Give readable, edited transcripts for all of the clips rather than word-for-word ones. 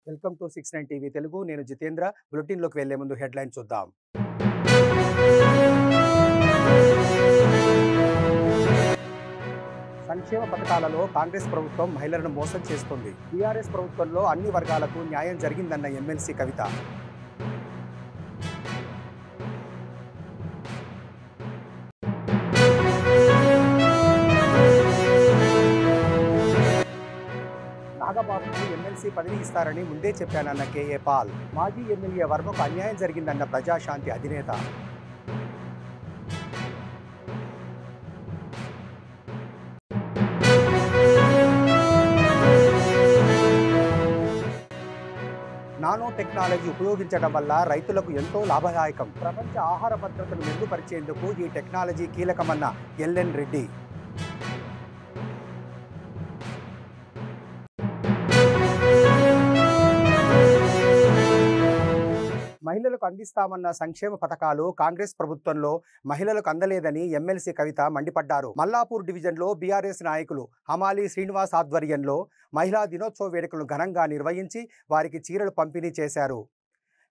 Welcome to 69 TV Telugu. నేను జితేంద్ర. బులెటిన్లోకి వెళ్లే ముందు హెడ్లైన్ చూద్దాం. సంక్షేమ పథకాలలో కాంగ్రెస్ ప్రభుత్వం మహిళలను మోసం చేస్తుంది. టీఆర్ఎస్ ప్రభుత్వంలో అన్ని వర్గాలకు న్యాయం జరిగిందన్న ఎమ్మెల్సీ కవిత. నాగబాబుకు ఎమ్మెల్సీ పదవి ఇస్తారని ముందే చెప్పానన్న కేఏ పాల్. మాజీ ఎమ్మెల్యే వర్మకు అన్యాయం జరిగిందన్న ప్రజాశాంతి అధినేత. నానో టెక్నాలజీ ఉపయోగించడం వల్ల రైతులకు ఎంతో లాభదాయకం. ప్రపంచ ఆహార భద్రతను మెరుగుపరిచేందుకు ఈ టెక్నాలజీ కీలకమన్న ఎల్ఎన్ రెడ్డి. మహిళలకు అందిస్తామన్న సంక్షేమ పథకాలు కాంగ్రెస్ ప్రభుత్వంలో మహిళలకు అందలేదని ఎమ్మెల్సీ కవిత మండిపడ్డారు. మల్లాపూర్ డివిజన్లో బీఆర్ఎస్ నాయకులు హమాలి శ్రీనివాస్ ఆధ్వర్యంలో మహిళా దినోత్సవ వేడుకలను ఘనంగా నిర్వహించి వారికి చీరలు పంపిణీ చేశారు.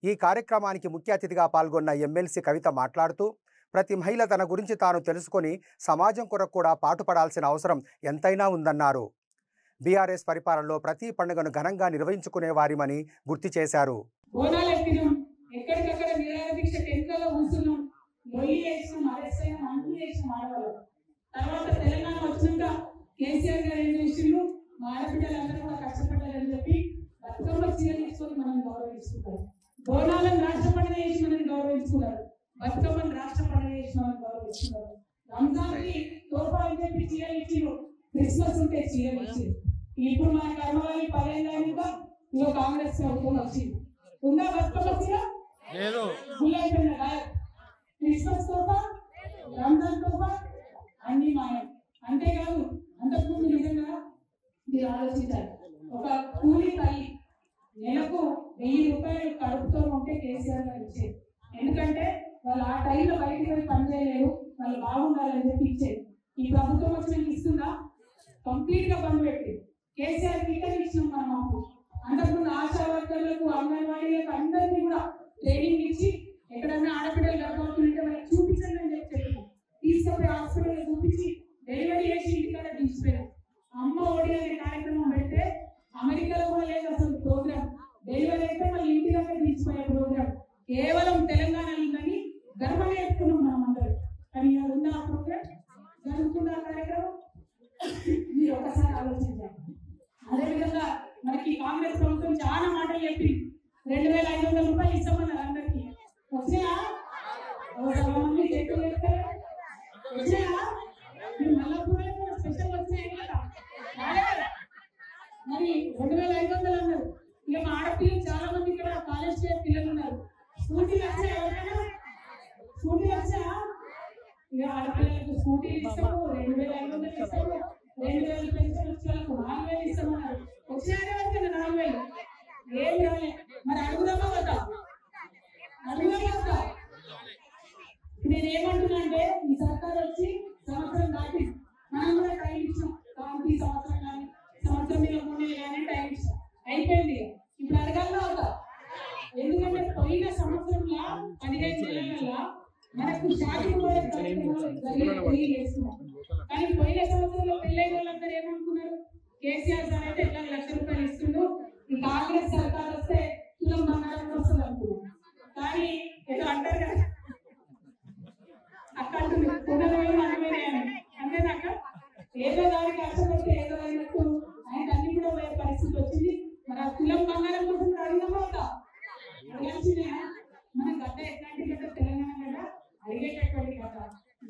ఈ కార్యక్రమానికి ముఖ్య అతిథిగా పాల్గొన్న ఎమ్మెల్సీ కవిత మాట్లాడుతూ, ప్రతి మహిళ తన గురించి తాను తెలుసుకొని సమాజం కొరకు కూడా పాటుపడాల్సిన అవసరం ఎంతైనా ఉందన్నారు. బీఆర్ఎస్ పరిపాలనలో ప్రతి పండుగను ఘనంగా నిర్వహించుకునే వారిమని గుర్తు చేశారు. ఎక్కడికక్కడ నిరాహార దీక్ష టెంట్లలో కూర్చున్నాం, లొల్లి చేసినాం, అరెస్ట్ అయినాం, అన్ని చేసినాం ఆడవాళ్ళం. తర్వాత తెలంగాణ వచ్చినాక కేసీఆర్ గారు ఏం చేసిండ్రు, మా ఆడబిడ్డలందరూ కూడా కష్టపడ్డారని చెప్పి బతుకమ్మ చీర తీసుకొని మనం గౌరవించుకుంటారు. బోనాలను రాష్ట్ర పండుగ చేసి మనం గౌరవించుకున్నారు, బతుకమ్మను రాష్ట్ర పండుగ చేసి మనం గౌరవించుకున్నారు. రంజాన్ కి తోఫా అని చెప్పి చీరలు ఇచ్చిండ్రు, క్రిస్మస్ ఉంటే చీరలు ఇచ్చిండ్రు. ఇప్పుడు మన కర్మవాళ్ళి 10 ఏళ్ళ ఇంకో కాంగ్రెస్ ప్రభుత్వం వచ్చింది. ఉందా బతుకమ్మ చీర? క్రిస్మస్ తోఫా, రంజాన్ తోఫా అన్ని మాయం. అంతేకాదు, అంతకుముందు నిజంగా మీరు ఆలోచించాలి, ఒక కూలీ తల్లి నెలకు 1000 రూపాయలు కడుపుతో ఉంటే కేసీఆర్ గారు ఇచ్చేది. ఎందుకంటే వాళ్ళు ఆ టైంలో బయటకు వెళ్ళి పని చేయలేరు, వాళ్ళు బాగుండాలని చెప్పి ఇచ్చేది. ఈ ప్రభుత్వం వచ్చి ఇస్తుందా? కంప్లీట్ గా బంద్ పెట్టి కేసీఆర్ కిట్ ఇచ్చినాం మనం. అప్పుడు అంతకుముందు ఆశా వర్కర్లకు, అంగన్వాడీలకు అందరినీ కూడా ట్రైనింగ్ ఇచ్చి ఎక్కడన్నా ఆడపిల్లలు గర్భవతులు వాళ్ళకి చూపించండి అని చెప్పి తీసుకుపోయి హాస్పిటల్ చూపించి డెలివరీ చేసి ఇంటికాడ తీసిపోయారు. అమ్మ ఒడి అనే కార్యక్రమం పెడితే అమెరికాలో కూడా లేదు అసలు ప్రోగ్రామ్. డెలివరీ అయితే మళ్ళీ ఇంటి దగ్గర తీసిపోయే ప్రోగ్రామ్ కేవలం తెలంగాణలో ఉందని గర్వంగా చెప్తున్నాం మనం అందరూ. కానీ ఉందా ఆ ప్రోగ్రామ్? జరుగుతుందా ఆ కార్యక్రమం? మీరు ఒకసారి ఆలోచించాలి. అదేవిధంగా మనకి కాంగ్రెస్ ప్రభుత్వం చాలా మాటలు చెప్పింది. 2500 రూపాయలు ఇస్తామన్నారు అందరికి. వచ్చినా మంది చెట్లు వేస్తారు, వచ్చినా మీరు మల్లపూర్ స్పెషల్ వచ్చినాయి కదా. మరి 2500 అన్నారు. ఇక మా ఆడపిల్లలు చాలా మంది ఇక్కడ కాలేజ్ పిల్లలు ఉన్నారు. స్కూటీలు వచ్చా? ఎవరికైనా స్కూటీలు వచ్చా? ఇక ఆడపిల్లలకు స్కూటీలు ఇస్తాము, 2500 ఇస్తాము, 2000 పెన్షన్ వచ్చే వాళ్ళకు 4000 ఇస్తామన్నారు. వచ్చినా ఎవరికైనా 4000? ఏం రాలే. మరి అడుగుదామా వద్దా? అడుగుదామా వద్దా? నేనేమంటున్నా అంటే, ఈ సర్కార్ వచ్చి సంవత్సరం దాటి మనం కూడా టైం ఇచ్చాం. కాంతి సంవత్సరం కానీ సంవత్సరం మీద 3 నెలలు కానీ టైం ఇచ్చాం. అయిపోయింది. ఇప్పుడు అడగాలన్నా వద్దా? ఎందుకంటే పోయిన సంవత్సరంలో 15 నెలల మనకు షాపింగ్ కూడా చేస్తున్నాం. కానీ పోయిన సంవత్సరంలో పెళ్ళైన వాళ్ళందరూ ఏమనుకున్నారు, కేసీఆర్ సార్ అయితే 1,00,000 రూపాయలు ఇస్తుండ్రు, ఈ కాంగ్రెస్ సర్కార్ వస్తే తులం బంగారం వస్తుంది అనుకున్నాం. కానీ ఏదో అంటారు కదా, అక్కడ అంతేనాక ఏదో దానికి కష్టపడితే ఏదో అయినట్టు ఆయన అన్ని కూడా పోయే పరిస్థితి వచ్చింది. మరి ఆ తులం బంగారం కోసం అడిగినా అడగాల్సిందే. మన గడ్డ ఎట్లాంటి గడ్డ, తెలంగాణ గడ్డ అడిగేటటువంటి గడ్డ.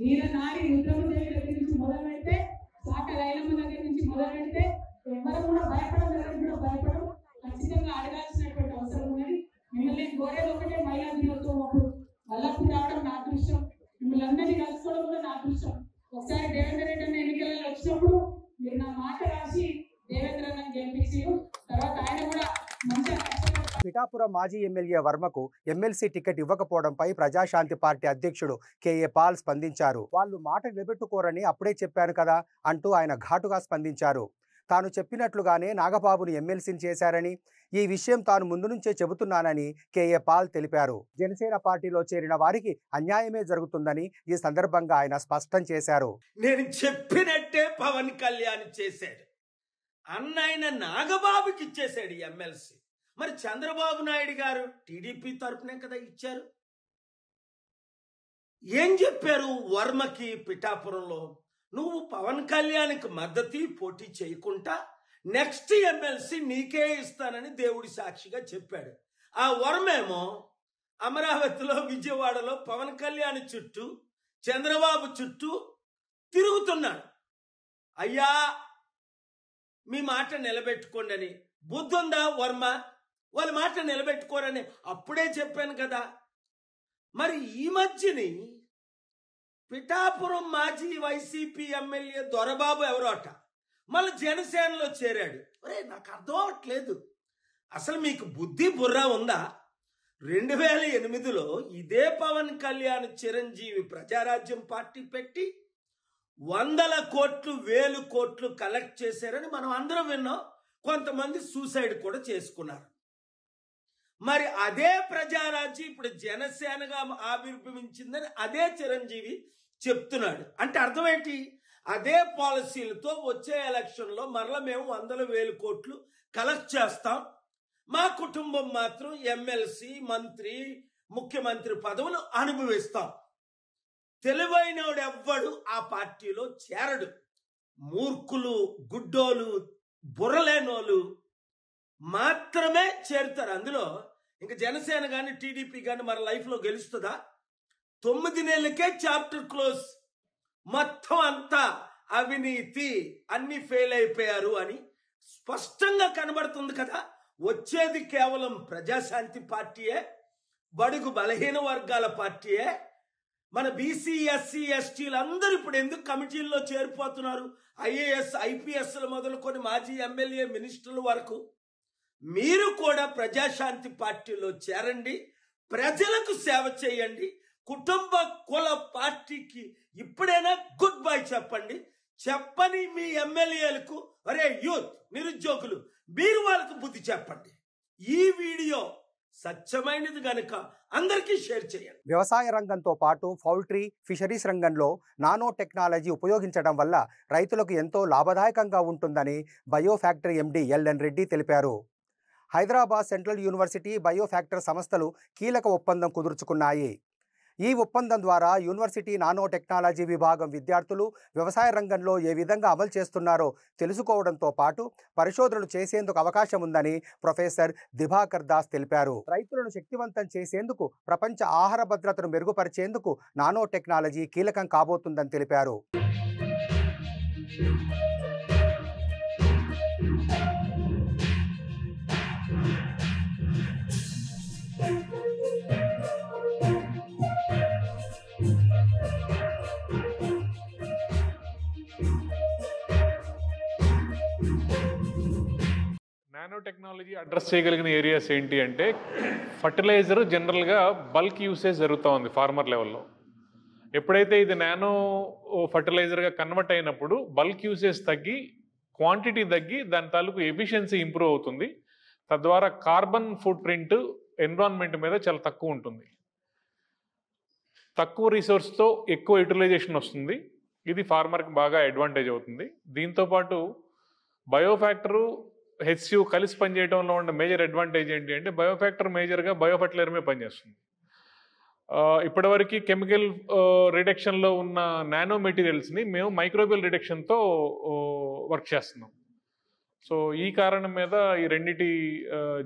వీర నారి రుద్రమదేవి దగ్గర నుంచి మొదలు పెడితే, సాక రైలమ్మ దగ్గర నుంచి మొదలు పెడితే ఎవరు కూడా భయపడడం, ఎవరు కూడా భయపడడం. ఖచ్చితంగా అడగాల్సినటువంటి అవసరం ఉన్నది. మిమ్మల్ని కోరేది ఒకటే, మహిళా దినోత్సవం అప్పుడు మల్లాపూర్ రావడం నా అదృష్టం, మిమ్మల్ని అందరినీ కలుసుకోవడం కూడా నా అదృష్టం. ఒకసారి దేవేంద్ర రెడ్డి అన్న ఎన్నికలలో వచ్చినప్పుడు మీరు నా మాట రాసి దేవేంద్ర అన్నని గెలిపించారు. తర్వాత ఆయన కూడా మంచిగా పిఠాపురం మాజీ ఎమ్మెల్యే వర్మకు ఎమ్మెల్సీ టికెట్ ఇవ్వకపోవడంపై ప్రజాశాంతి పార్టీ అధ్యక్షుడు కేఏ పాల్ స్పందించారు. వాళ్ళు మాట నిలబెట్టుకోరని అప్పుడే చెప్పాను కదా అంటూ ఆయన ఘాటుగా స్పందించారు. తాను చెప్పినట్లుగానే నాగబాబును ఎమ్మెల్సీని చేశారని, ఈ విషయం తాను ముందు నుంచే చెబుతున్నానని కేఏ పాల్ తెలిపారు. జనసేన పార్టీలో చేరిన వారికి అన్యాయమే జరుగుతుందని ఈ సందర్భంగా ఆయన స్పష్టం చేశారు. నేను చెప్పినట్టే పవన్ కళ్యాణ్ చేశాడు. అన్నైన నాగబాబుకి ఇచ్చేశాడు ఎమ్మెల్సీ. మరి చంద్రబాబు నాయుడు గారు టీడీపీ తరపునే కదా ఇచ్చారు. ఏం చెప్పారు వర్మకి పిఠాపురంలో? నువ్వు పవన్ కళ్యాణ్కి మద్దతు పోటీ చేయకుండా నెక్స్ట్ ఎమ్మెల్సీ నీకే ఇస్తానని దేవుడి సాక్షిగా చెప్పాడు. ఆ వర్మేమో అమరావతిలో, విజయవాడలో పవన్ కళ్యాణ్ చుట్టూ, చంద్రబాబు చుట్టూ తిరుగుతున్నాడు. అయ్యా మీ మాట నిలబెట్టుకోండి అని. బుద్ధుందా వర్మ? వాళ్ళ మాట నిలబెట్టుకోరని అప్పుడే చెప్పాను కదా. మరి ఈ మధ్యని పిఠాపురం మాజీ వైసీపీ ఎమ్మెల్యే దొరబాబు ఎవరోట మళ్ళీ జనసేనలో చేరాడు. ఒరే నాకు అర్థం అవ్వట్లేదు, అసలు మీకు బుద్ధి బుర్ర ఉందా? 2008లో ఇదే పవన్ కళ్యాణ్ చిరంజీవి ప్రజారాజ్యం పార్టీ పెట్టి 100 కోట్లు 1000 కోట్లు కలెక్ట్ చేశారని మనం అందరం విన్నాం. కొంతమంది సూసైడ్ కూడా చేసుకున్నారు. మరి అదే ప్రజారాజ్యం ఇప్పుడు జనసేనగా ఆవిర్భవించిందని అదే చిరంజీవి చెప్తున్నాడు. అంటే అర్థం ఏంటి? అదే పాలసీలతో వచ్చే ఎలక్షన్లో మరలా మేము 100,000 కోట్లు కలెక్ట్ చేస్తాం, మా కుటుంబం మాత్రం ఎమ్మెల్సీ, మంత్రి, ముఖ్యమంత్రి పదవులు అనుభవిస్తాం. తెలివైనోడు ఎవ్వడు ఆ పార్టీలో చేరడు. మూర్ఖులు, గుడ్డోలు, బుర్రలేనోళ్ళు మాత్రమే చేరుతారు అందులో. ఇంకా జనసేన కానీ టీడీపీ కానీ మన లైఫ్లో గెలుస్తుందా? 9 నెలలకే చాప్టర్ క్లోజ్. మొత్తం అంతా అవినీతి, అన్ని ఫెయిల్ అయిపోయారు అని స్పష్టంగా కనబడుతుంది కదా. వచ్చేది కేవలం ప్రజాశాంతి పార్టీయే, బడుగు బలహీన వర్గాల పార్టీయే. మన బీసీ, ఎస్సీ, ఎస్టీలు అందరూ ఇప్పుడు ఎందుకు కమిటీల్లో చేరిపోతున్నారు? ఐఏఎస్, ఐపీఎస్లు మొదలుకొని మాజీ ఎమ్మెల్యే, మినిస్టర్ల వరకు. మీరు కూడా ప్రజాశాంతి పార్టీలో చేరండి, ప్రజలకు సేవ చేయండి. కుటుంబ కుల పార్టీకి ఇప్పుడైనా గుడ్ బై చెప్పండి. చెప్పని మీ ఎమ్మెల్యేలకు, అరే యూత్, నిరుద్యోగులు, మీరు వాళ్ళకు బుద్ధి చెప్పండి. ఈ వీడియో సత్యమైనది గనుక అందరికీ షేర్ చేయండి. వ్యవసాయ రంగంతో పాటు పౌల్ట్రీ, ఫిషరీస్ రంగంలో నానో టెక్నాలజీ ఉపయోగించడం వల్ల రైతులకు ఎంతో లాభదాయకంగా ఉంటుందని బయోఫ్యాక్టరీ ఎండీ ఎల్ఎన్ రెడ్డి తెలిపారు. హైదరాబాద్ సెంట్రల్ యూనివర్సిటీ బయోఫ్యాక్టరీ సంస్థలు కీలక ఒప్పందం కుదుర్చుకున్నాయి. ఈ ఒప్పందం ద్వారా యూనివర్సిటీ నానో టెక్నాలజీ విభాగం విద్యార్థులు వ్యవసాయ రంగంలో ఏ విధంగా అమలు చేస్తున్నారో తెలుసుకోవడంతో పాటు పరిశోధనలు చేసేందుకు అవకాశం ఉందని ప్రొఫెసర్ దివాకర్ దాస్ తెలిపారు. రైతులను శక్తివంతం చేసేందుకు, ప్రపంచ ఆహార భద్రతను మెరుగుపరిచేందుకు నానో టెక్నాలజీ కీలకం కాబోతుందని తెలిపారు. నానో టెక్నాలజీ అడ్రస్ చేయగలిగిన ఏరియాస్ ఏంటి అంటే, ఫర్టిలైజర్ జనరల్గా బల్క్ యూసేజ్ జరుగుతూ ఉంది ఫార్మర్ లెవెల్లో. ఎప్పుడైతే ఇది నానో ఫర్టిలైజర్గా కన్వర్ట్ అయినప్పుడు బల్క్ యూసేజ్ తగ్గి, క్వాంటిటీ తగ్గి, దాని తాలూకు ఎఫిషియన్సీ ఇంప్రూవ్ అవుతుంది. తద్వారా కార్బన్ ఫుట్ ప్రింట్ ఎన్విరాన్మెంట్ మీద చాలా తక్కువ ఉంటుంది. తక్కువ రిసోర్స్తో ఎక్కువ యూటిలైజేషన్ వస్తుంది. ఇది ఫార్మర్కి బాగా అడ్వాంటేజ్ అవుతుంది. దీంతోపాటు బయోఫ్యాక్టరు, హెచ్యు కలిసి పనిచేయడంలో ఉన్న మేజర్ అడ్వాంటేజ్ ఏంటి అంటే, బయోఫ్యాక్టర్ మేజర్గా బయోఫర్టిలైజర్ మీద పనిచేస్తుంది. ఇప్పటివరకు కెమికల్ రిడక్షన్లో ఉన్న నానో మెటీరియల్స్ని మేము మైక్రోబియల్ రిడక్షన్తో వర్క్ చేస్తున్నాం. సో ఈ కారణం మీద ఈ రెండిటి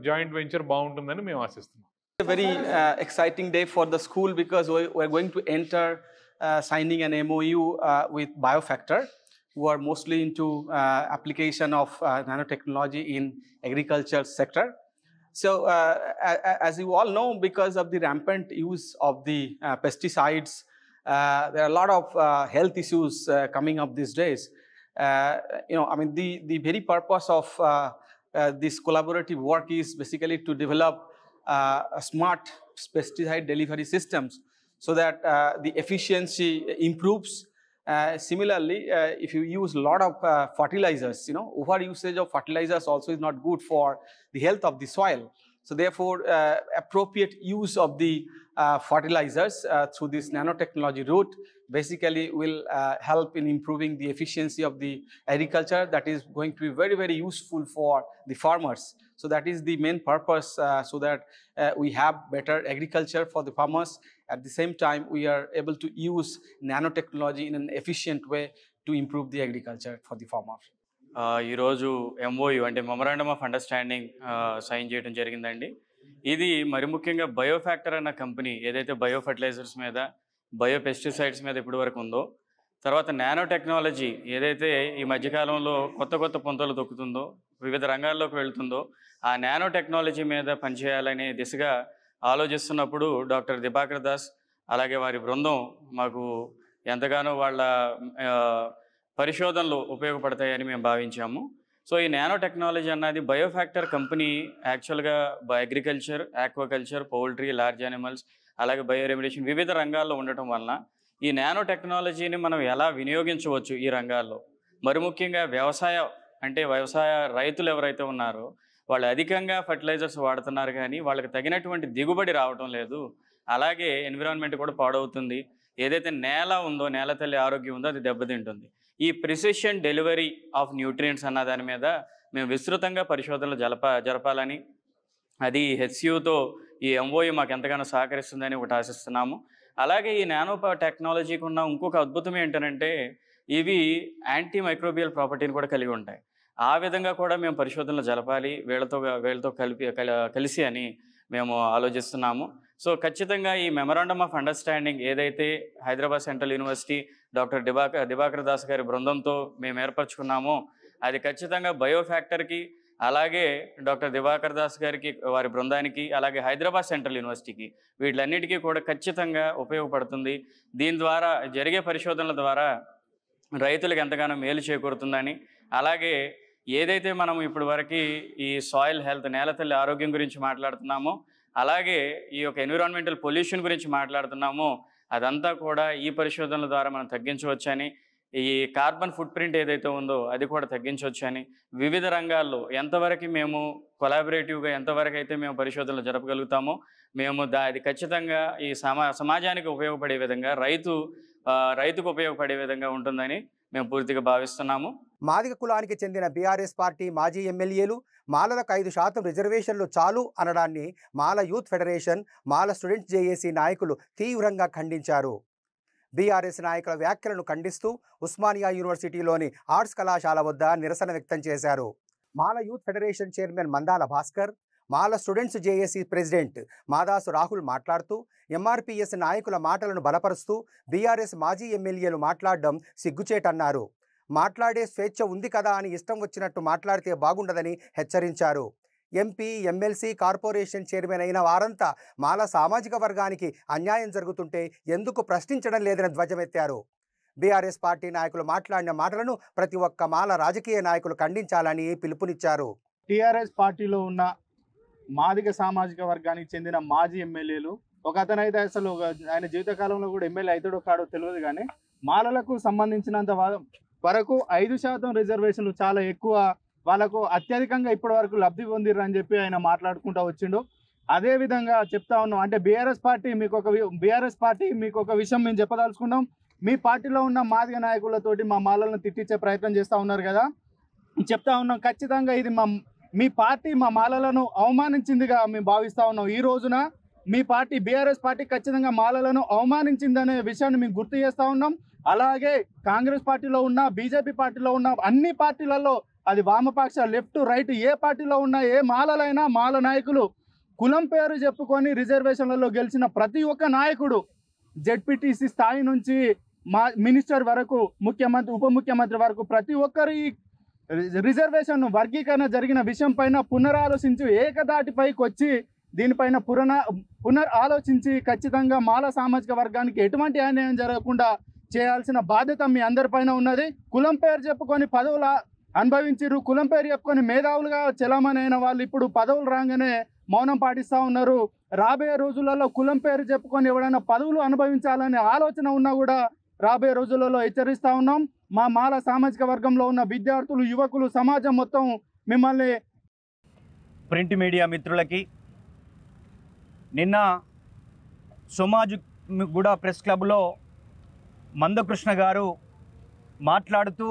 జాయింట్ వెంచర్ బాగుంటుందని మేము ఆశిస్తున్నాం. A very exciting day for the school because we're going to enter signing an MOU with Biofactor, who are mostly into application of nanotechnology in agriculture sector. So as you all know, because of the rampant use of the pesticides, there are a lot of health issues coming up these days. I mean, the very purpose of this collaborative work is basically to develop smart pesticide delivery systems so that the efficiency improves Similarly, if you use a lot of fertilizers, over usage of fertilizers also is not good for the health of the soil. So therefore, appropriate use of the fertilizers through this nanotechnology route basically will help in improving the efficiency of the agriculture. That is going to be very, very useful for the farmers. So that is the main purpose, so that we have better agriculture for the farmers. At the same time, we are able to use nanotechnology in an efficient way to improve the agriculture for the farmer. ఈరోజు MoU అంటే memorandum of understanding sign చేయడం జరిగిందండి. ఇది మరి ముఖ్యంగా బయోఫ్యాక్టర్ అన్న company ఏదైతే bio fertilisers మీద బయో పెస్టిసైడ్స్ మీద ఇప్పటి వరకు ఉందో, తర్వాత నానో టెక్నాలజీ ఏదైతే ఈ మధ్యకాలంలో కొత్త పొంతలు తొక్కుతుందో, వివిధ రంగాల్లోకి వెళ్తుందో, ఆ నానో టెక్నాలజీ మీద పనిచేయాలనే దిశగా ఆలోచిస్తున్నప్పుడు డాక్టర్ దిబాకర్ దాస్ అలాగే వారి బృందం మాకు ఎంతగానో వాళ్ళ పరిశోధనలు ఉపయోగపడతాయని మేము భావించాము. సో ఈ నానో టెక్నాలజీ అన్నది బయోఫ్యాక్టర్ కంపెనీ యాక్చువల్గా agriculture, aquaculture, poultry, large animals, అలాగే బయో రెమిడియేషన్ వివిధ రంగాల్లో ఉండటం వలన ఈ నానో టెక్నాలజీని మనం ఎలా వినియోగించవచ్చు ఈ రంగాల్లో, మరి ముఖ్యంగా వ్యవసాయ రైతులు ఎవరైతే ఉన్నారో వాళ్ళు అధికంగా ఫర్టిలైజర్స్ వాడుతున్నారు, కానీ వాళ్ళకి తగినటువంటి దిగుబడి రావటం లేదు. అలాగే ఎన్విరాన్మెంట్ కూడా పాడవుతుంది. ఏదైతే నేల ఉందో, నేల తల్లి ఆరోగ్యం ఉందో అది దెబ్బతింటుంది. ఈ ప్రిసిషన్ డెలివరీ ఆఫ్ న్యూట్రియంట్స్ అన్న దాని మీద మేము విస్తృతంగా పరిశోధనలు జరపాలని, అది హెచ్సియుతో ఈ ఎంఓయు మాకు ఎంతగానో సహకరిస్తుందని ఒకటి ఆశిస్తున్నాము. అలాగే ఈ నానో టెక్నాలజీకి ఉన్న ఇంకొక అద్భుతం ఏంటంటే ఇవి యాంటీ మైక్రోబియల్ ప్రాపర్టీని కూడా కలిగి ఉంటాయి. ఆ విధంగా కూడా మేము పరిశోధనలు జరపాలి వీళ్ళతో కలిసి అని మేము ఆలోచిస్తున్నాము. సో ఖచ్చితంగా ఈ మెమరాండమ్ ఆఫ్ అండర్స్టాండింగ్ ఏదైతే Hyderabad central university doctor Dibakar Das గారి బృందంతో మేము ఏర్పరచుకున్నామో అది ఖచ్చితంగా బయోఫ్యాక్టర్కి, అలాగే డాక్టర్ దిబాకర్ దాస్ గారికి, వారి బృందానికి, అలాగే హైదరాబాద్ సెంట్రల్ యూనివర్సిటీకి, వీటిలన్నిటికీ కూడా ఖచ్చితంగా ఉపయోగపడుతుంది. దీని ద్వారా జరిగే పరిశోధనల ద్వారా రైతులకు ఎంతగానో మేలు చేకూరుతుందని, అలాగే ఏదైతే మనం ఇప్పుడు వరకు ఈ సాయిల్ హెల్త్, నేల తల్లి ఆరోగ్యం గురించి మాట్లాడుతున్నామో, అలాగే ఈ యొక్క ఎన్విరాన్మెంటల్ పొల్యూషన్ గురించి మాట్లాడుతున్నామో అదంతా కూడా ఈ పరిశోధనల ద్వారా మనం తగ్గించవచ్చని, ఈ కార్బన్ ఫుట్ ప్రింట్ ఏదైతే ఉందో అది కూడా తగ్గించవచ్చని, వివిధ రంగాల్లో ఎంతవరకు మేము కొలాబరేటివ్గా ఎంతవరకు అయితే మేము పరిశోధనలు జరపగలుగుతామో మేము అది ఖచ్చితంగా ఈ సమాజానికి ఉపయోగపడే విధంగా, రైతుకు ఉపయోగపడే విధంగా ఉంటుందని మేము పూర్తిగా భావిస్తున్నాము. మాదిగ కులానికి చెందిన బీఆర్ఎస్ పార్టీ మాజీ ఎమ్మెల్యేలు మాలలకు 5% రిజర్వేషన్లు చాలు అనడాన్ని మాల యూత్ ఫెడరేషన్, మాల స్టూడెంట్స్ జేఏసీ నాయకులు తీవ్రంగా ఖండించారు. బీఆర్ఎస్ నాయకుల వ్యాఖ్యలను ఖండిస్తూ ఉస్మానియా యూనివర్సిటీలోని ఆర్ట్స్ కళాశాల వద్ద నిరసన వ్యక్తం చేశారు. Mala youth federation chairman Mandala Bhaskar, Mala students JAC president Madasu Rahul మాట్లాడుతూ ఎంఆర్పీఎస్ నాయకుల మాటలను బలపరుస్తూ బీఆర్ఎస్ మాజీ ఎమ్మెల్యేలు మాట్లాడడం సిగ్గుచేటన్నారు. మాట్లాడే స్వేచ్ఛ ఉంది కదా అని ఇష్టం వచ్చినట్టు మాట్లాడితే బాగుండదని హెచ్చరించారు. ఎంపీ, ఎమ్మెల్సీ, కార్పొరేషన్ చైర్మన్ అయిన వారంతా మాల సామాజిక వర్గానికి అన్యాయం జరుగుతుంటే ఎందుకు ప్రశ్నించడం లేదని ధ్వజమెత్తారు. బీఆర్ఎస్ పార్టీ నాయకులు మాట్లాడిన మాటలను ప్రతి ఒక్క మాల రాజకీయ నాయకులు ఖండించాలని పిలుపునిచ్చారు. టీఆర్ఎస్ పార్టీలో ఉన్న మాదిగ సామాజిక వర్గానికి చెందిన మాజీ ఎమ్మెల్యేలు, ఒక అతనైతే అసలు ఆయన జీవితకాలంలో కూడా ఎమ్మెల్యే అవుతాడో కాడో తెలియదు, కానీ మాలలకు సంబంధించినంత వరకు 5% రిజర్వేషన్లు చాలా ఎక్కువ, వాళ్ళకు అత్యధికంగా ఇప్పటి వరకు లబ్ధి పొందిర్రు అని చెప్పి ఆయన మాట్లాడుకుంటూ వచ్చిండు. అదేవిధంగా చెప్తా ఉన్నాం, అంటే బీఆర్ఎస్ పార్టీ మీకు ఒక విషయం మేము చెప్పదలుచుకున్నాం. మీ పార్టీలో ఉన్న మాదిగ నాయకులతోటి మా మాలలను తిట్టించే ప్రయత్నం చేస్తూ ఉన్నారు కదా, చెప్తా ఉన్నాం. ఖచ్చితంగా ఇది మీ పార్టీ మా మాలలను అవమానించిందిగా మేము భావిస్తూ ఉన్నాం. ఈ రోజున మీ పార్టీ బీఆర్ఎస్ పార్టీ ఖచ్చితంగా మాలలను అవమానించిందనే విషయాన్ని మేము గుర్తు చేస్తూ ఉన్నాం. అలాగే కాంగ్రెస్ పార్టీలో ఉన్న, బీజేపీ పార్టీలో ఉన్న, అన్ని పార్టీలలో, అది వామపక్ష, లెఫ్ట్, రైట్, ఏ పార్టీలో ఉన్న ఏ మాలలైనా మాల నాయకులు కులం పేరు చెప్పుకొని రిజర్వేషన్లలో గెలిచిన ప్రతి ఒక్క నాయకుడు, జెడ్పీటీసీ స్థాయి నుంచి మినిస్టర్ వరకు, ముఖ్యమంత్రి, ఉప ముఖ్యమంత్రి వరకు ప్రతి ఒక్కరి రిజర్వేషన్ వర్గీకరణ జరిగిన విషయం పైన పునరాలోచించి ఏకదాటిపైకి వచ్చి దీనిపైన ఆలోచించి ఖచ్చితంగా మాల సామాజిక వర్గానికి ఎటువంటి అన్యాయం జరగకుండా చేయాల్సిన బాధ్యత మీ అందరిపైన ఉన్నది. కులం పేరు చెప్పుకొని పదవులు అనుభవించారు, కులం పేరు చెప్పుకొని మేధావులుగా చలామణి అయిన వాళ్ళు ఇప్పుడు పదవులు రాగానే మౌనం పాటిస్తూ ఉన్నారు. రాబోయే రోజులలో కులం పేరు చెప్పుకొని ఎవడైనా పదవులు అనుభవించాలనే ఆలోచన ఉన్నా కూడా రాబోయే రోజులలో హెచ్చరిస్తూ ఉన్నాం. మా మాల సామాజిక వర్గంలో ఉన్న విద్యార్థులు, యువకులు, సమాజం మొత్తం మిమ్మల్ని. ప్రింట్ మీడియా మిత్రులకి నిన్న సోమాజిగూడ ప్రెస్ క్లబ్లో మందకృష్ణ గారు మాట్లాడుతూ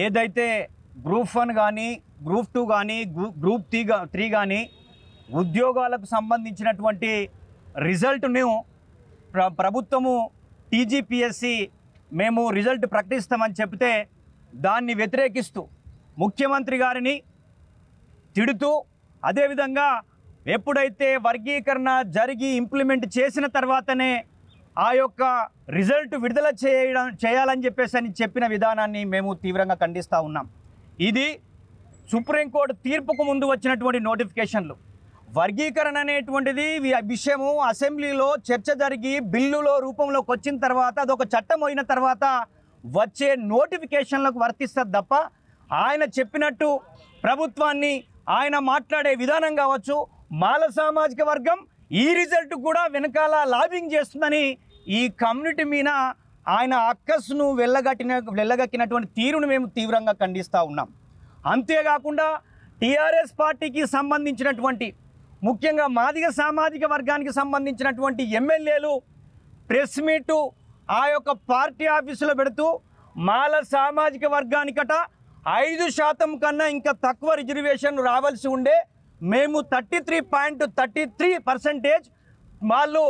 ఏదైతే గ్రూప్ 1 కానీ, గ్రూప్ 2 కానీ, గ్రూప్ 3 కానీ ఉద్యోగాలకు సంబంధించినటువంటి రిజల్ట్ను ప్రభుత్వము టీజీపీఎస్సీ మేము రిజల్ట్ ప్రకటిస్తామని చెప్తే దాన్ని వ్యతిరేకిస్తూ ముఖ్యమంత్రి గారిని తిడుతూ, అదేవిధంగా ఎప్పుడైతే వర్గీకరణ జరిగి ఇంప్లిమెంట్ చేసిన తర్వాతనే ఆ యొక్క రిజల్ట్ విడుదల చేయాలని చెప్పిన విధానాన్ని మేము తీవ్రంగా ఖండిస్తూ ఉన్నాం. ఇది సుప్రీంకోర్టు తీర్పుకు ముందు వచ్చినటువంటి నోటిఫికేషన్లు. వర్గీకరణ అనేటువంటిది విషయము అసెంబ్లీలో చర్చ జరిగి బిల్లులో రూపంలోకి వచ్చిన తర్వాత అదొక చట్టం అయిన తర్వాత వచ్చే నోటిఫికేషన్లకు వర్తిస్తుంది తప్ప ఆయన చెప్పినట్టు ప్రభుత్వాన్ని ఆయన మాట్లాడే విధానం కావచ్చు, మాల సామాజిక వర్గం ఈ రిజల్ట్ కూడా వెనకాల లాబింగ్ చేస్తుందని ఈ కమ్యూనిటీ మీద ఆయన అక్కస్ను వెళ్ళగక్కినటువంటి తీరును మేము తీవ్రంగా ఖండిస్తూ ఉన్నాం. అంతేకాకుండా టీఆర్ఎస్ పార్టీకి సంబంధించినటువంటి ముఖ్యంగా మాదిగ సామాజిక వర్గానికి సంబంధించినటువంటి ఎమ్మెల్యేలు ప్రెస్ మీటు ఆ యొక్క పార్టీ ఆఫీసులో పెడుతూ మాల సామాజిక వర్గానికట 5% కన్నా ఇంకా తక్కువ రిజర్వేషన్ రావాల్సి ఉండే, మేము 33.33% వాళ్ళు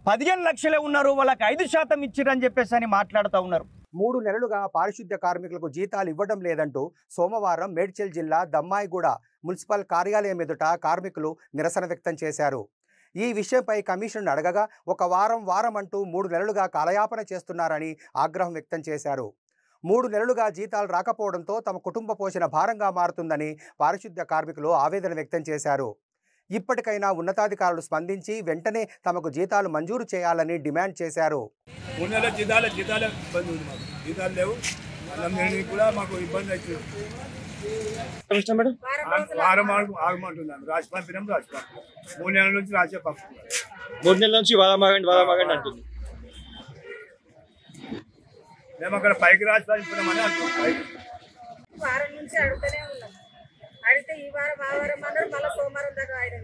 15 లక్షలే ఉన్నారు, వాళ్ళకి 5% ఇచ్చిరని చెప్పేసి మాట్లాడుతూ ఉన్నారు. 3 నెలలుగా పారిశుద్ధ్య కార్మికులకు జీతాలు ఇవ్వడం లేదంటూ సోమవారం మేడ్చల్ జిల్లా దమ్మాయిగూడ మున్సిపల్ కార్యాలయం ఎదుట కార్మికులు నిరసన వ్యక్తం చేశారు. ఈ విషయంపై కమిషన్ అడగగా ఒక వారం అంటూ 3 నెలలుగా కాలయాపన చేస్తున్నారని ఆగ్రహం వ్యక్తం చేశారు. 3 నెలలుగా జీతాలు రాకపోవడంతో తమ కుటుంబ పోషణ భారంగా మారుతుందని పారిశుద్ధ్య కార్మికులు ఆవేదన వ్యక్తం చేశారు. ఇప్పటికైనా ఉన్నతాధికారులు స్పందించి వెంటనే తమకు జీతాలు మంజూరు చేయాలని డిమాండ్ చేశారు. 3 నెలల జీతాలు ఇబ్బంది ఉంది, మాకు జీతాలు లేవు, కూడా మాకు ఇబ్బంది అవుతుంది. వారం ఆగమంటున్నాను, రాసి పంపినాం, 3 నెలల నుంచి రాసే పంపుతున్నాం. 3 నెలల నుంచి వారమాగండి అంటుంది. మేము అక్కడ పైకి రాసి పంపినామని అంటున్నాం. వారం నుంచి అడుగుతూనే ఉన్నాం. అడిగితే ఈ వారం ఆ వారం అన్నారు, మళ్ళీ సోమవారం దాకా ఆయన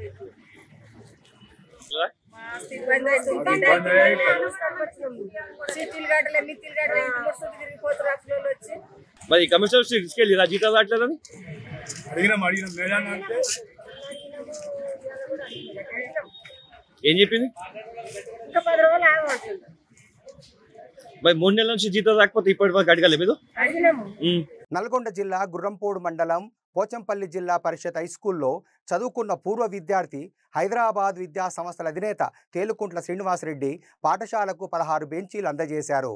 సిటీలు గడ్డలే మిత్తిలు గడ్డలే తిరిగిపోతారు అసలు వచ్చి. మరి కమిషనర్ తీసుకెళ్ళి ఇలా జీతాలు రావట్లేదని అడిగినాం మేడం అంటే ఏం చెప్పింది? ఇంకా 10 రోజులు ఆగమంటుంది. మరి 3 నెలల నుంచి జీతాలు రాకపోతే ఇప్పటి వరకు అడగాలి మీరు? నల్గొండ జిల్లా గుర్రంపోడు మండలం పోచంపల్లి జిల్లా పరిషత్ హైస్కూల్లో చదువుకున్న పూర్వ విద్యార్థి హైదరాబాద్ విద్యా సంస్థల అధినేత తేలుకుంట్ల శ్రీనివాసరెడ్డి పాఠశాలకు 16 బెంచీలు అందజేశారు.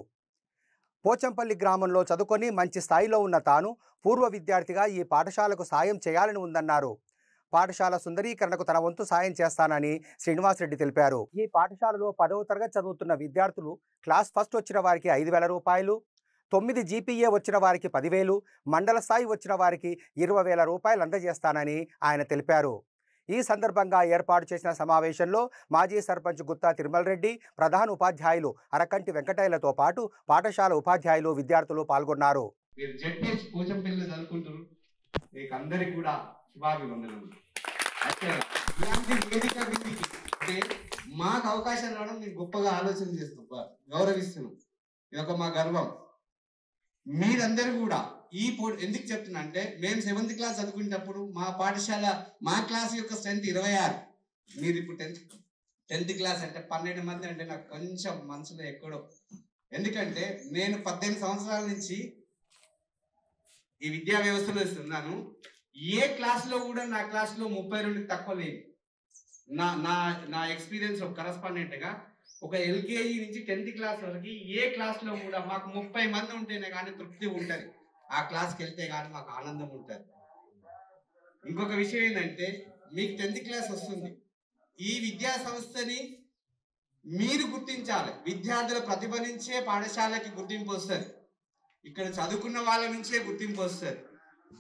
పోచంపల్లి గ్రామంలో చదువుకొని మంచి స్థాయిలో ఉన్న తాను పూర్వ విద్యార్థిగా ఈ పాఠశాలకు సాయం చేయాలని ఉందన్నారు. పాఠశాల సుందరీకరణకు తన వంతు సాయం చేస్తానని శ్రీనివాసరెడ్డి తెలిపారు. ఈ పాఠశాలలో 10వ తరగతి చదువుతున్న విద్యార్థులు క్లాస్ ఫస్ట్ వచ్చిన వారికి 5,000 రూపాయలు, 9 జీపీఏ వచ్చిన వారికి 10,000, మండల స్థాయి వచ్చిన వారికి 20,000 రూపాయలు అందజేస్తానని ఆయన తెలిపారు. ఈ సందర్భంగా ఏర్పాటు చేసిన సమావేశంలో మాజీ సర్పంచ్ గుత్తా తిరుమల రెడ్డి, ప్రధాన ఉపాధ్యాయులు అరకంటి వెంకటయ్యలతో పాటు పాఠశాల ఉపాధ్యాయులు, విద్యార్థులు పాల్గొన్నారు. మాకు అవకాశం రావడం మీరు గొప్పగా ఆలోచన చేస్తున్నాం, గౌరవిస్తున్నాం, ఇదొక మా గర్వం. మీరందరూ కూడా ఈ ఎందుకు చెప్తున్నా అంటే, మేము 7th క్లాస్ చదువుకునేటప్పుడు మా పాఠశాల మా క్లాస్ యొక్క స్ట్రెంత్ 26. మీరు ఇప్పుడు 10th క్లాస్ అంటే 12 మంది అంటే నాకు కొంచెం మనసులో ఎక్కడో. ఎందుకంటే నేను 18 సంవత్సరాల నుంచి ఈ విద్యా వ్యవస్థలో ఇస్తున్నాను. ఏ క్లాస్లో కూడా నా క్లాస్లో 32 తక్కువ లేదు. నా ఎక్స్పీరియన్స్ ఒక కరస్పాండెంట్గా ఒక ఎల్కేజీ నుంచి 10th క్లాస్ వరకు ఏ క్లాస్లో కూడా మాకు 30 మంది ఉంటేనే కానీ తృప్తి ఉంటుంది. ఆ క్లాస్కి వెళ్తే కానీ మాకు ఆనందం ఉంటుంది. ఇంకొక విషయం ఏంటంటే, మీకు 10th క్లాస్ వస్తుంది, ఈ విద్యా సంస్థని మీరు గుర్తించాలి. విద్యార్థుల ప్రతిభ నుంచే పాఠశాలకి గుర్తింపు వస్తుంది, ఇక్కడ చదువుకున్న వాళ్ళ నుంచే గుర్తింపు వస్తుంది.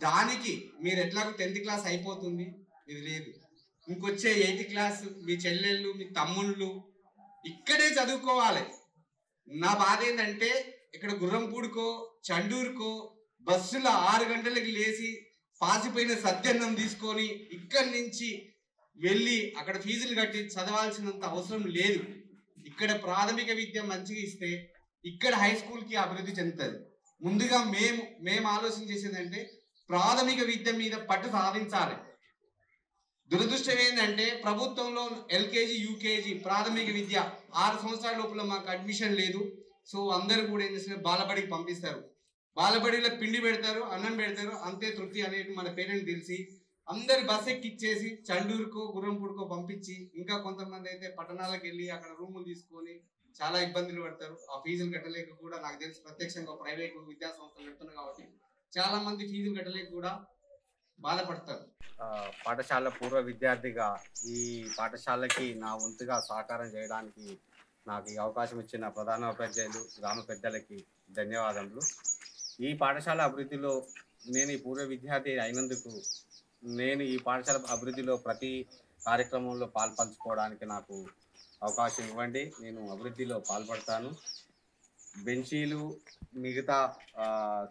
దానికి మీరు ఎట్లాగో 10th క్లాస్ అయిపోతుంది, ఇది లేదు, ఇంకొచ్చే 8th క్లాస్ మీ చెల్లెళ్ళు మీ తమ్ముళ్ళు ఇక్కడే చదువుకోవాలి. నా బాధ ఏంటంటే ఇక్కడ గుర్రంపూడికో చండూరుకో బస్సులో 6 గంటలకి లేచి పాసిపోయిన సత్యన్నం తీసుకొని ఇక్కడి నుంచి వెళ్ళి అక్కడ ఫీజులు కట్టి చదవాల్సినంత అవసరం లేదు. ఇక్కడ ప్రాథమిక విద్య మంచిగా ఇస్తే ఇక్కడ హై స్కూల్కి అభివృద్ధి చెందుతుంది. ముందుగా మేము ఆలోచన చేసేదంటే ప్రాథమిక విద్య మీద పట్టు సాధించాలి. దురదృష్టం ఏంటంటే ప్రభుత్వంలో ఎల్కేజీ యూకేజీ ప్రాథమిక విద్య 6 సంవత్సరాల లోపల మాకు అడ్మిషన్ లేదు. సో అందరూ కూడా ఏం చేస్తారు, బాలబడికి పంపిస్తారు. బాలబడిలో పిండి పెడతారు, అన్నం పెడతారు, అంతే తృప్తి అనేది మన పేరెంట్స్ తెలిసి అందరు బస్ ఎక్కిచ్చేసి చండూరుకో గుర్రంపూడికో పంపించి, ఇంకా కొంతమంది అయితే పట్టణాలకు వెళ్ళి అక్కడ రూములు తీసుకొని చాలా ఇబ్బందులు పడతారు. ఆ ఫీజులు కట్టలేక కూడా నాకు తెలిసి ప్రత్యక్షంగా ప్రైవేట్ విద్యా సంస్థలు పెడుతున్నాయి కాబట్టి చాలా మంది ఫీజులు కట్టలేక కూడా బాధపడతారు. పాఠశాల పూర్వ విద్యార్థిగా ఈ పాఠశాలకి నా వంతుగా సహకారం చేయడానికి నాకు ఈ అవకాశం ఇచ్చిన ప్రధాన ఉపాధ్యాయులు గ్రామ పెద్దలకి ధన్యవాదములు. ఈ పాఠశాల అభివృద్ధిలో నేను ఈ పూర్వ విద్యార్థి అయినందుకు నేను ఈ పాఠశాల అభివృద్ధిలో ప్రతి కార్యక్రమంలో పాల్పంచుకోవడానికి నాకు అవకాశం ఇవ్వండి. నేను అభివృద్ధిలో పాల్పడతాను. బెంచీలు మిగతా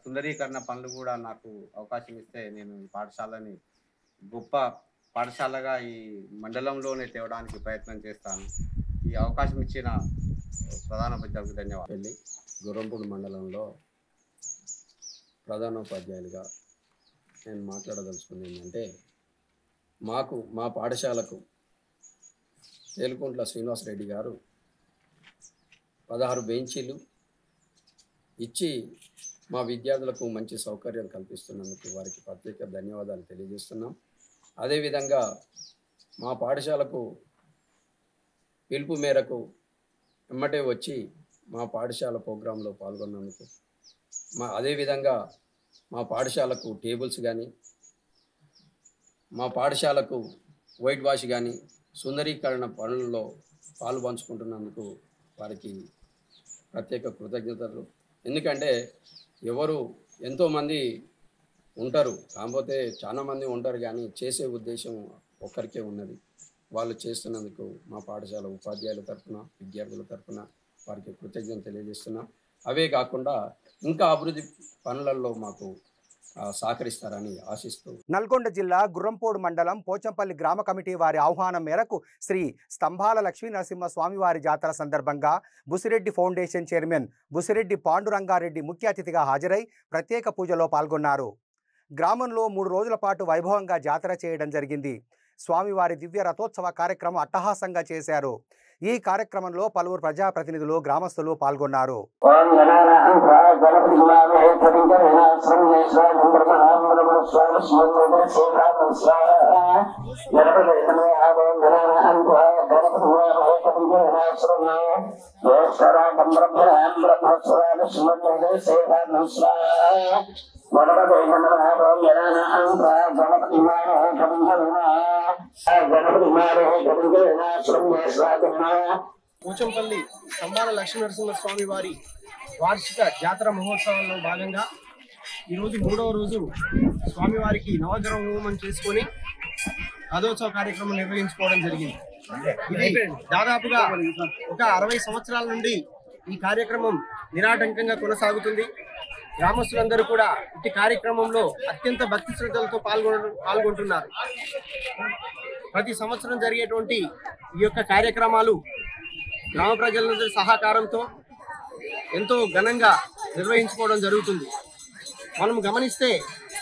సుందరీకరణ పనులు కూడా నాకు అవకాశం ఇస్తే నేను ఈ పాఠశాలని గొప్ప పాఠశాలగా ఈ మండలంలోనే తేవడానికి ప్రయత్నం చేస్తాను. ఈ అవకాశం ఇచ్చిన ప్రధాన ఉపాధ్యాయులకు ధన్యవాదాలు. గుర్రంపూడి మండలంలో ప్రధానోపాధ్యాయులుగా నేను మాట్లాడదలుచుకుంది ఏంటంటే, మా పాఠశాలకు తేలుకుంట్ల శ్రీనివాసరెడ్డి గారు 16 బెంచీలు ఇచ్చి మా విద్యార్థులకు మంచి సౌకర్యం కల్పిస్తున్నందుకు వారికి ప్రత్యేక ధన్యవాదాలు తెలియజేస్తున్నాం. అదేవిధంగా మా పాఠశాలకు పిలుపు మేరకు ఎమ్మటే వచ్చి మా పాఠశాల ప్రోగ్రాంలో పాల్గొన్నందుకు అదేవిధంగా మా పాఠశాలకు టేబుల్స్ కానీ మా పాఠశాలకు వైట్ వాష్ కానీ సుందరీకరణ పనుల్లో పాల్పంచుకుంటున్నందుకు వారికి ప్రత్యేక కృతజ్ఞతలు. ఎందుకంటే ఎంతోమంది ఉంటారు, కాకపోతే చాలామంది ఉంటారు, కానీ చేసే ఉద్దేశం ఒక్కరికే ఉన్నది. వాళ్ళు చేస్తున్నందుకు మా పాఠశాల ఉపాధ్యాయుల తరఫున విద్యార్థుల తరఫున వారికి కృతజ్ఞత తెలియజేస్తున్నాం. అవే కాకుండా ఇంకా అభివృద్ధి పనులలో మాకు సహకరిస్తారని ఆశిస్తూ నల్గొండ జిల్లా గుర్రంపోడు మండలం పోచంపల్లి గ్రామ కమిటీ వారి ఆహ్వానం మేరకు శ్రీ స్తంభాల లక్ష్మీ నరసింహ స్వామివారి జాతర సందర్భంగా బుసిరెడ్డి ఫౌండేషన్ చైర్మన్ బుసిరెడ్డి పాండురంగారెడ్డి ముఖ్య అతిథిగా హాజరై ప్రత్యేక పూజలో పాల్గొన్నారు. గ్రామంలో 3 రోజుల పాటు వైభవంగా జాతర చేయడం జరిగింది. స్వామివారి దివ్య రథోత్సవ కార్యక్రమం అట్టహాసంగా చేశారు. ఈ కార్యక్రమంలో పలువురు ప్రజాప్రతినిధులు గ్రామస్తులు పాల్గొన్నారు. పోచంపల్లి స్తంభాల లక్ష్మీనరసింహ స్వామి వారి వార్షిక జాతర మహోత్సవంలో భాగంగా ఈరోజు 3వ రోజు స్వామివారికి నవగ్రహ హోమం చేసుకొని రథోత్సవ కార్యక్రమం నిర్వహించుకోవడం జరిగింది. ఇది దాదాపుగా ఒక 60 సంవత్సరాల నుండి ఈ కార్యక్రమం నిరాటంకంగా కొనసాగుతుంది. గ్రామస్తులందరూ కూడా ఇట్టి కార్యక్రమంలో అత్యంత భక్తి శ్రద్ధలతో పాల్గొంటున్నారు. ప్రతి సంవత్సరం జరిగేటువంటి ఈ యొక్క కార్యక్రమాలు గ్రామ ప్రజలందరి సహకారంతో ఎంతో ఘనంగా నిర్వహించుకోవడం జరుగుతుంది. మనం గమనిస్తే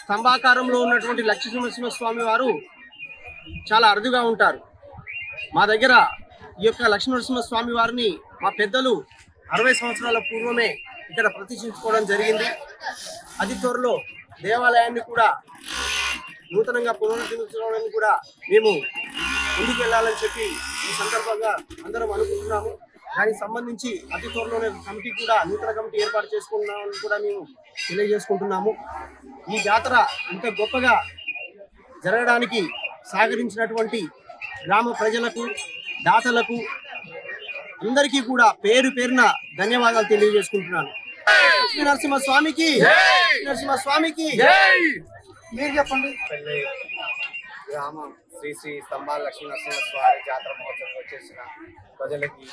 స్తంభాకారంలో ఉన్నటువంటి లక్ష్మీనరసింహ స్వామి వారు చాలా అరుదుగా ఉంటారు. మా దగ్గర ఈ యొక్క లక్ష్మీనరసింహ స్వామి వారిని మా పెద్దలు 60 సంవత్సరాల పూర్వమే ఇక్కడ ప్రతిష్ఠించుకోవడం జరిగింది. అతి త్వరలో దేవాలయాన్ని కూడా నూతనంగా పునరుద్ధరించడానికి కూడా మేము ముందుకు వెళ్ళాలని చెప్పి ఈ సందర్భంగా అందరం అనుకుంటున్నాము. దానికి సంబంధించి అతి త్వరలోనే కమిటీ కూడా నూతన కమిటీ ఏర్పాటు చేసుకున్నామని కూడా మేము తెలియజేసుకుంటున్నాము. ఈ జాతర ఇంత గొప్పగా జరగడానికి సహకరించినటువంటి గ్రామ ప్రజలకు, దాతలకు అందరికీ కూడా పేరు పేరున ధన్యవాదాలు తెలియజేసుకుంటున్నాను. లక్ష్మీ నరసింహ స్వామికి, నరసింహ స్వామికి మీరు చెప్పండి. గ్రామ శ్రీ శ్రీ స్తంభాల లక్ష్మీనరసింహస్వామి జాతర మహోత్సవం వచ్చేసిన ప్రజలకి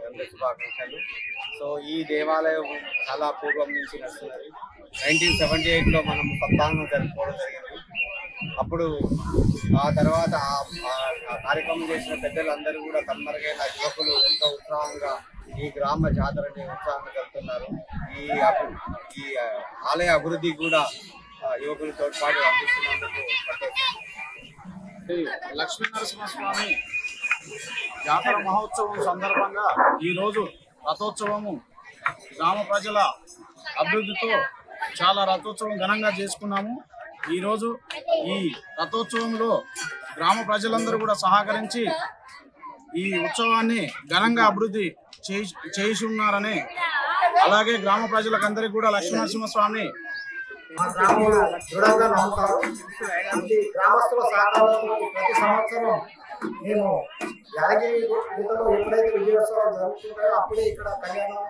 అందరి శుభాకాంక్షలు. సో ఈ దేవాలయం చాలా పూర్వం నుంచి నడుస్తున్నది. 1978లో మనం సప్తాహం జరుపుకోవడం జరిగింది. అప్పుడు ఆ తర్వాత ఆ కార్యక్రమం చేసిన పెద్దలందరూ కూడా కనుమరుగైన యువకులు ఎంతో ఉత్సాహంగా ఈ గ్రామ జాతరని ఉత్సాహంగా జరుపుతున్నారు. ఈ ఆలయ అభివృద్ధి కూడా యువకులు తోడ్పాటు అందిస్తున్నందుకు లక్ష్మీనరసింహస్వామి జాతర మహోత్సవం సందర్భంగా ఈరోజు రథోత్సవము గ్రామ ప్రజల అభివృద్ధితో చాలా రథోత్సవం ఘనంగా చేసుకున్నాము. ఈరోజు ఈ రథోత్సవంలో గ్రామ ప్రజలందరూ కూడా సహకరించి ఈ ఉత్సవాన్ని ఘనంగా అభివృద్ధి చేసి ఉన్నారని, అలాగే గ్రామ ప్రజలకందరికీ కూడా లక్ష్మీనరసింహస్వామి మా గ్రామంలో దృఢంగా నమ్ముతారు. ఈ గ్రామస్తుల సహకారంతో ప్రతి సంవత్సరం మేము యాదగిరి గుట్టలో ఎప్పుడైతే విజయోత్సవాలు జరుగుతుంటాయో అప్పుడే ఇక్కడ కళ్యాణం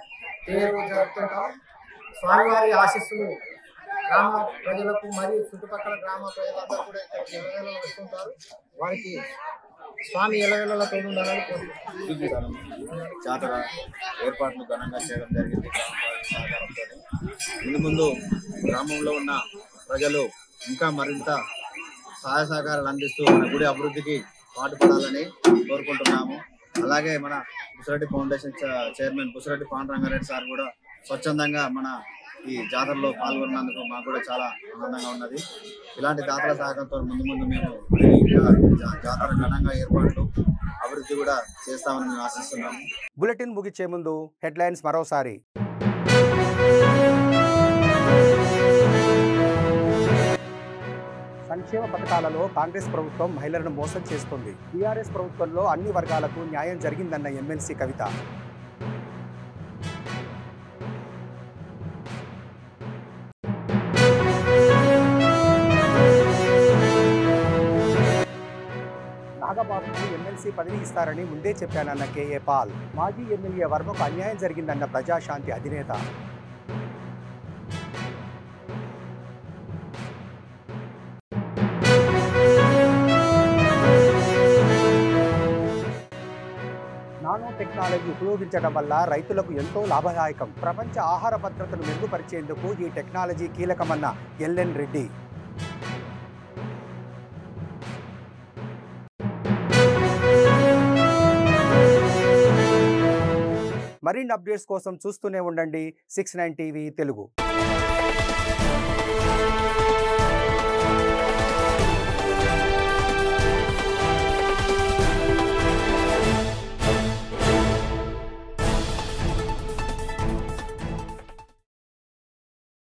తేరు జరుపుతుంటాం. స్వామివారి ఆశీస్సులు గ్రామ ప్రజలకు మరియు చుట్టుపక్కల గ్రామ ప్రజలందరూ కూడా ఇక్కడ ఎలవేళలో వస్తుంటారు. వారికి స్వామి ఎలవేళలో తోడుండాలని కోరుకుంటున్నాను. జాతర ఏర్పాట్లు ఘనంగా చేయడం జరిగింది ముందు ముందు గ్రామంలో ఉన్న ప్రజలు ఇంకా మరింత సహాయ సహకారాలు అందిస్తూ మన గుడి అభివృద్ధికి పాటుపడాలని కోరుకుంటున్నాము. అలాగే మన పుసిరెడ్డి ఫౌండేషన్ చైర్మన్ పుసిరెడ్డి పాండురంగారెడ్డి సార్ కూడా స్వచ్ఛందంగా మన ఈ జాతరలో పాల్గొన్నందుకు మాకు కూడా చాలా ఆనందంగా ఉన్నది. ఇలాంటి దాతల సహకారంతో ముందు ముందు మేము జాతర ఘనంగా ఏర్పాట్లు అభివృద్ధి కూడా చేస్తామని మేము ఆశిస్తున్నాము. బులెటిన్ ముగిచ్చే ముందు హెడ్లైన్స్ మరోసారి. సంక్షేమ పథకాలలో కాంగ్రెస్ ప్రభుత్వం మహిళలను మోసం చేస్తుంది. టీఆర్ఎస్ ప్రభుత్వంలో అన్ని వర్గాలకు న్యాయం జరిగిందన్న ఎమ్మెల్సీ కవిత. నాగబాబుకు ఎమ్మెల్సీ పదవి ఇస్తారని ముందే చెప్పానన్న కేఏ పాల్. మాజీ ఎమ్మెల్యే వర్మకు అన్యాయం జరిగిందన్న ప్రజాశాంతి అధినేత. నానో టెక్నాలజీ ఉపయోగించడం వల్ల రైతులకు ఎంతో లాభదాయకం. ప్రపంచ ఆహార భద్రతను మెరుగుపరిచేందుకు ఈ టెక్నాలజీ కీలకమన్న ఎల్ఎన్ రెడ్డి. మరిన్ని అప్డేట్స్ కోసం చూస్తూనే ఉండండి 69 టీవీ తెలుగు.